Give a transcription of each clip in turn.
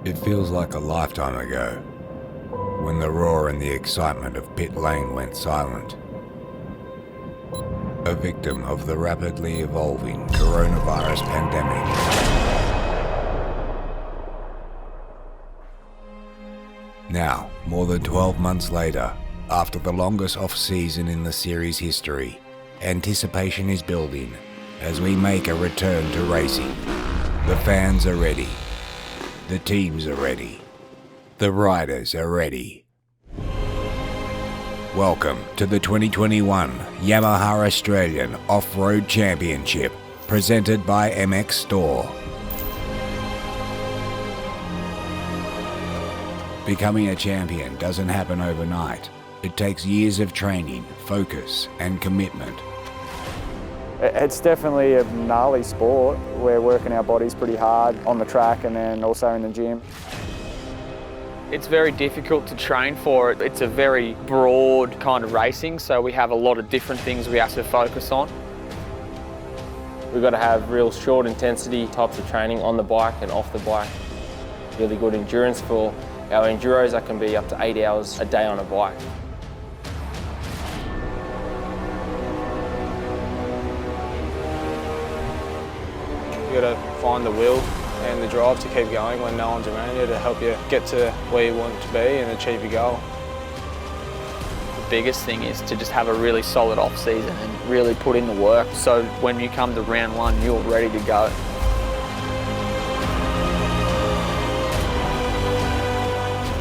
It feels like a lifetime ago, when the roar and the excitement of pit lane went silent. A victim of the rapidly evolving coronavirus pandemic. Now, more than 12 months later, after the longest off-season in the series history, anticipation is building as we make a return to racing. The fans are ready. The teams are ready. The riders are ready. Welcome to the 2021 Yamaha Australian Off-Road Championship, presented by MX Store. Becoming a champion doesn't happen overnight. It takes years of training, focus, and commitment. It's definitely a gnarly sport. We're working our bodies pretty hard on the track and then also in the gym. It's very difficult to train for it. It's a very broad kind of racing, so we have a lot of different things we have to focus on. We've got to have real short intensity types of training on the bike and off the bike. Really good endurance for our enduros. That can be up to 8 hours a day on a bike. You've got to find the will and the drive to keep going when no one's around you to help you get to where you want to be and achieve your goal. The biggest thing is to just have a really solid off-season and really put in the work, so when you come to round one, you're ready to go.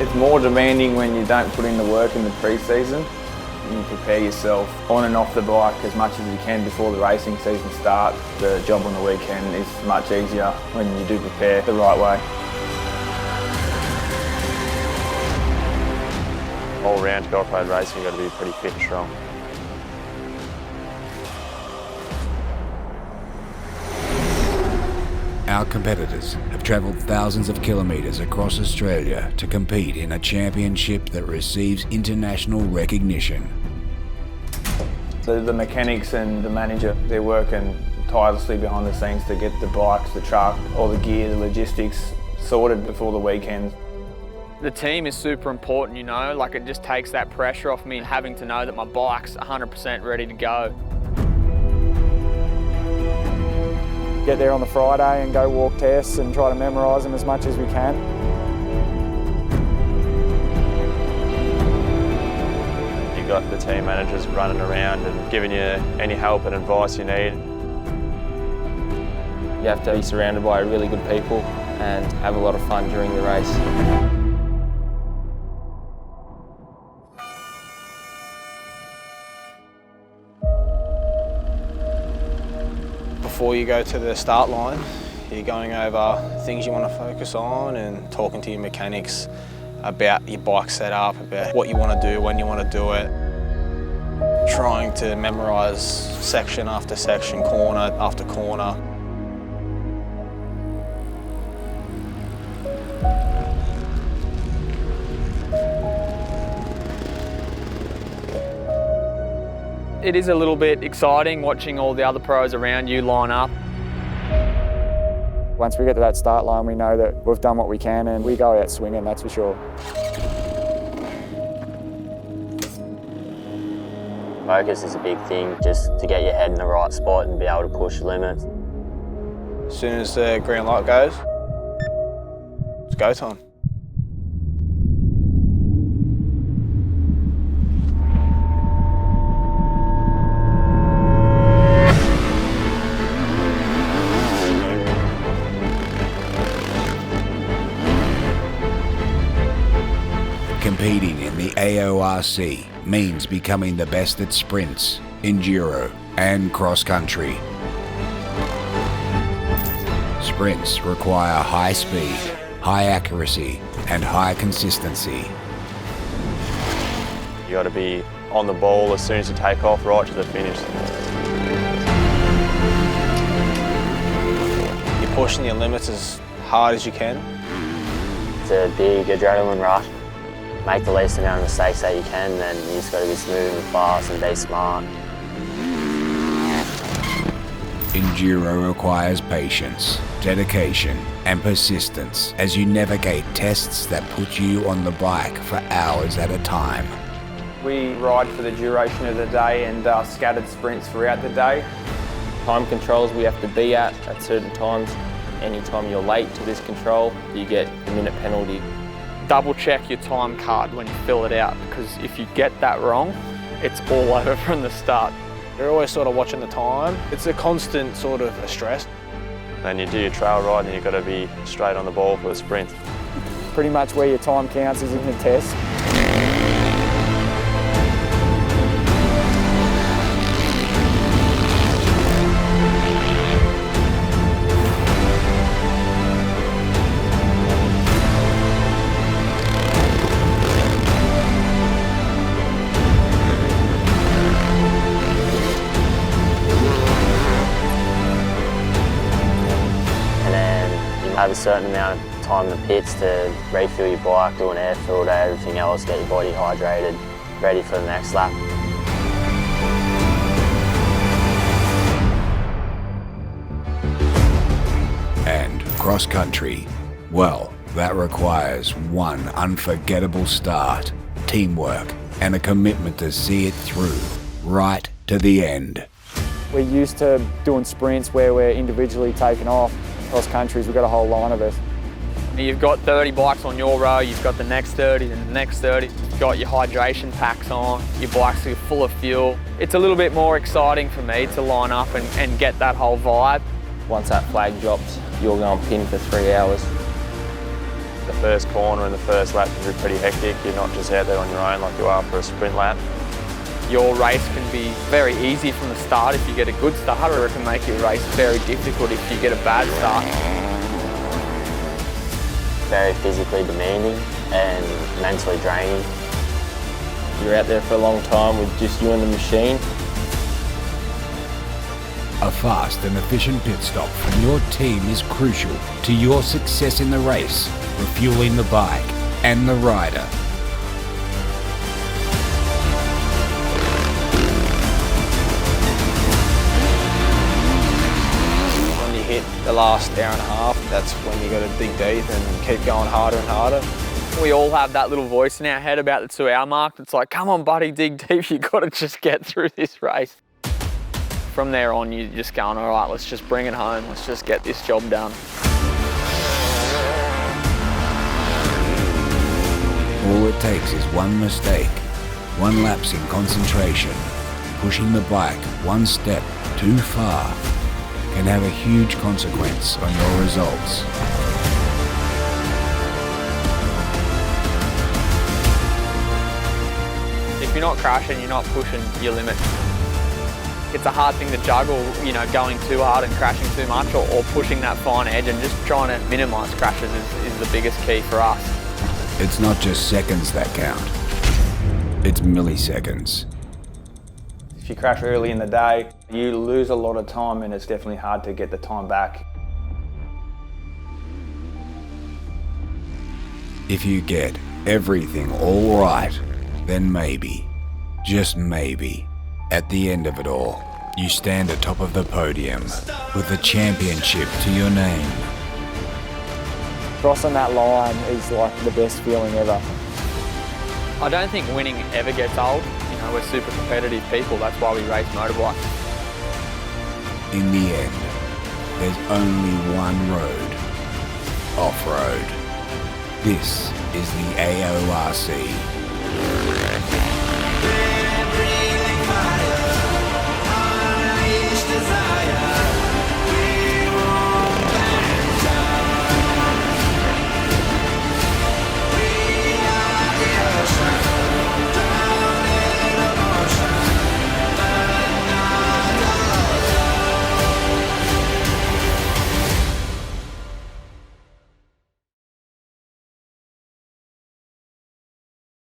It's more demanding when you don't put in the work in the pre-season. You prepare yourself on and off the bike as much as you can before the racing season starts. The job on the weekend is much easier when you do prepare the right way. All round to go off-road racing, you've got to be pretty fit and strong. Our competitors have travelled thousands of kilometres across Australia to compete in a championship that receives international recognition. The mechanics and the manager, they're working tirelessly behind the scenes to get the bikes, the truck, all the gear, the logistics sorted before the weekend. The team is super important, you know, like it just takes that pressure off me, having to know that my bike's 100% ready to go. Get there on the Friday and go walk tests and try to memorise them as much as we can. You've got the team managers running around and giving you any help and advice you need. You have to be surrounded by really good people and have a lot of fun during the race. Before you go to the start line, you're going over things you want to focus on and talking to your mechanics about your bike setup, about what you want to do, when you want to do it. Trying to memorise section after section, corner after corner. It is a little bit exciting watching all the other pros around you line up. Once we get to that start line, we know that we've done what we can and we go out swinging, that's for sure. Focus is a big thing, just to get your head in the right spot and be able to push limits. As soon as the green light goes, it's go time. Competing in the AORC means becoming the best at sprints, enduro, and cross-country. Sprints require high speed, high accuracy, and high consistency. You've got to be on the ball as soon as you take off, right to the finish. You're pushing your limits as hard as you can. It's a big adrenaline rush. Make the least amount of mistakes that you can, then you just got to be smooth and fast and be smart. Enduro requires patience, dedication, and persistence as you navigate tests that put you on the bike for hours at a time. We ride for the duration of the day and scattered sprints throughout the day. Time controls we have to be at certain times. Anytime you're late to this control, you get a minute penalty. Double check your time card when you fill it out, because if you get that wrong, it's all over from the start. You're always sort of watching the time. It's a constant sort of a stress. Then you do your trail ride and you've got to be straight on the ball for the sprint. Pretty much where your time counts is in the test. Have a certain amount of time in the pits to refuel your bike, do an air filter, everything else, get your body hydrated, ready for the next lap. And cross country, well, that requires one unforgettable start, teamwork, and a commitment to see it through, right to the end. We're used to doing sprints where we're individually taking off. Cross countries, we've got a whole line of us. You've got 30 bikes on your row, you've got the next 30, and the next 30. You've got your hydration packs on, your bikes are full of fuel. It's a little bit more exciting for me to line up and get that whole vibe. Once that flag drops, you're going pin for 3 hours. The first corner and the first lap can be pretty hectic. You're not just out there on your own like you are for a sprint lap. Your race can be very easy from the start if you get a good start, or it can make your race very difficult if you get a bad start. Very physically demanding and mentally draining. You're out there for a long time with just you and the machine. A fast and efficient pit stop from your team is crucial to your success in the race, refueling the bike and the rider. The last hour and a half, that's when you got to dig deep and keep going harder and harder. We all have that little voice in our head about the 2 hour mark. It's like, come on buddy, dig deep, you got to just get through this race. From there on, you're just going, all right, let's just bring it home. Let's just get this job done. All it takes is one mistake, one lapse in concentration, pushing the bike one step too far can have a huge consequence on your results. If you're not crashing, you're not pushing your limit. It's a hard thing to juggle, you know, going too hard and crashing too much, or pushing that fine edge, and just trying to minimise crashes is the biggest key for us. It's not just seconds that count, it's milliseconds. If you crash early in the day, you lose a lot of time and it's definitely hard to get the time back. If you get everything all right, then maybe, just maybe, at the end of it all, you stand atop of the podium with the championship to your name. Crossing that line is like the best feeling ever. I don't think winning ever gets old. You know, we're super competitive people, that's why we race motorbikes. In the end, there's only one road, off-road. This is the AORC.